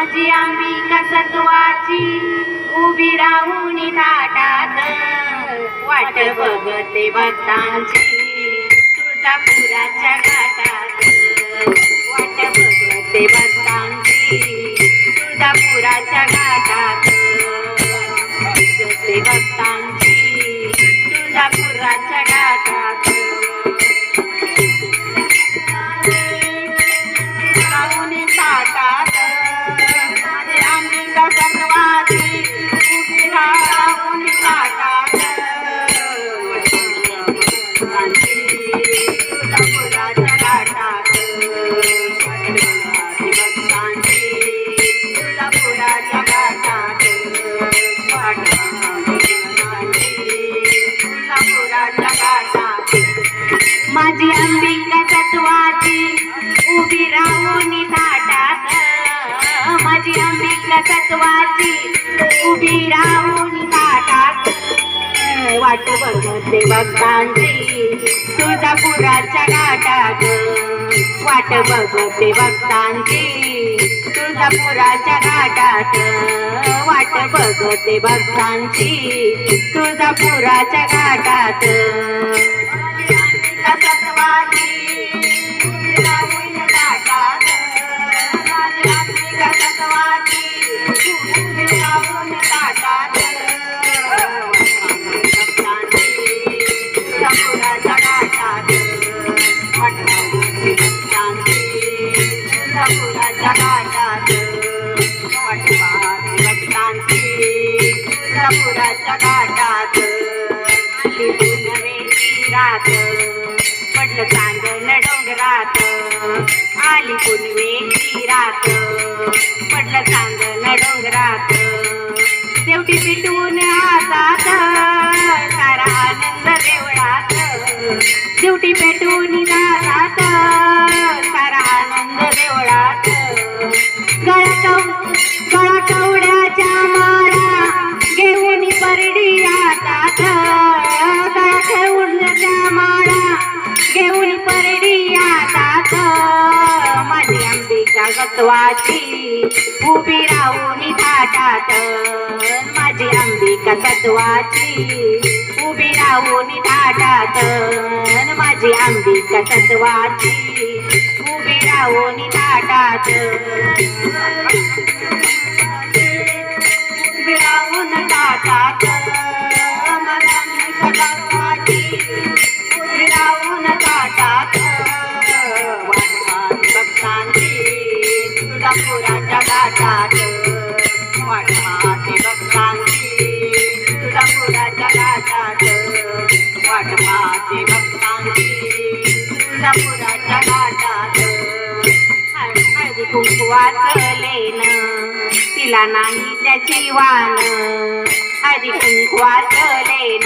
माझी अंबिका सत्वाची उभी राहून थाटात वाट बघते भक्तांची तुळजापुराच्या घाटात वाट बघते भक्तांची तुळजापुराच्या घाटात बघते भक्तांची तुळजापुराच्या घाटात राहून थाटात माझी अंबिका सत्वाची उभी राहून थाटात तुळजापुराच्या घाटात तुळजापुराच्या घाटात तुळजापुराच्या घाटात माझी अंबिका सत्वाची उभी राहून थाटात माझी अंबिका सत्वाची उभी राहून थाटात वाट बघते भक्तांची तुळजापुराच्या घाटात वाट बघते भक्तांची तुळजापुराच्या घाटात वाट बघते भक्तांची तुळजापुराच्या घाटात अंबिका सत्वाची उभी राहून थाटात माझी अंबिका सत्वाची उभी राहून थाटात तुळजापुराच्या घाटात वाट बघते भक्तांची तुळजापुराच्या घाटात वाट बघते भक्तांची तुळजापुराच्या घाटात आली पुनवेची रात पडलं चांदण डोंगरात आली पुनवेची रात पडलं चांदण डोंगरात शेवटी पिटून हातात सारा आनंद देवळात शेवटी पेटून हातात सारा आनंद देवळात गळा कवड्याच्या माळा घेऊन परडी हातात गळा कवड्याच्या माळा घेऊन परडी हातात माझी अंबिका सत्वाची उभी राहून थाटात माझी अंबिका सत्वाची उभी राहून थाटात माझी अंबिका सत्वाची उभी राहून थाटात उभी राहून थाटात माझी अंबिका सत्वाची उभी राहून थाटात वाट भक्तांची तुळजापुराच्या घाटात वाट भक्तांची तुळजापुराच्या घाटात वाट भक्तांची तुळजापुराच्या घाटात हळदी कुंकवाचं लेन तिला नाही त्याची वाण हळदी कुंकवाचं लेन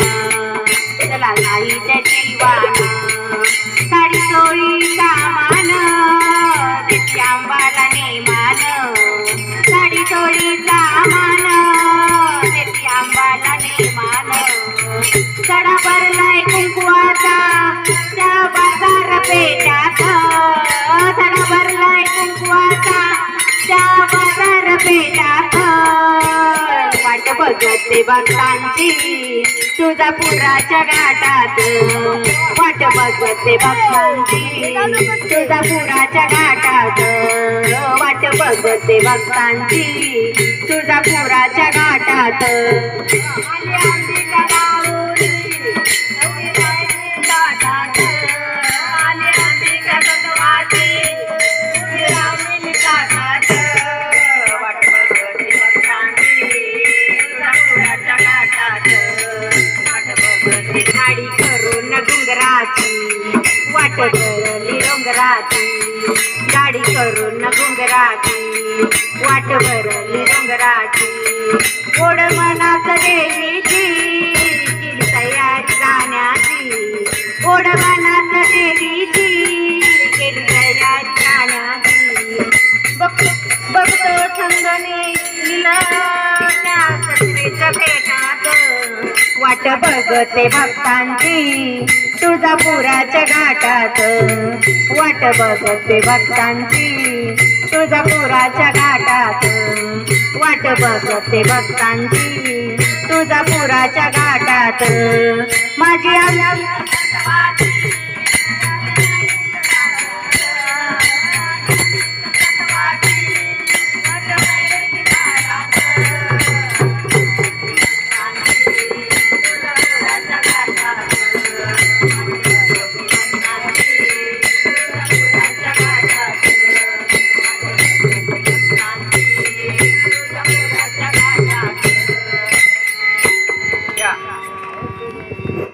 तिला नाही त्याची वाण साडी चोळी सामान देते अंबाला नेमान साडी चोळी सामान देते अंबाला नेमान सडा भरलाय कुंकवाचा त्या बाजार पेठात सडा भरलाय कुंकवाचा त्या बाजार पेठात वाट बघते भक्तांची तुळजापुराच्या घाटात वाट बघते भक्तांची तुळजापुराच्या घाटात वाट बघते भक्तांची तुळजापुराच्या घाटात आली अंबिका राहुरी उभी राहून थाटात आली अंबिका सत्वाची उभी राहून थाटात वाट बघते भक्तांची तुळजापुराच्या घाटात वाट बघते खाडी करून घुंगराची वाट भरली डोंगराची गाडी करून घुंगराची वाट भरली डोंगराची गोड मनात देवीची केली तयारी जाण्याची गोड मनात देवीची केली तयारी जाण्याची बघतो छंदने लिहिलं त्या सत्रेच्या भेटात वाट बघते भक्तांची तुळजापुराच्या घाटात वाट बघते भक्तांची तुळजापुराच्या घाटात वाट बघते भक्तांची तुळजापुराच्या घाटात माझी आई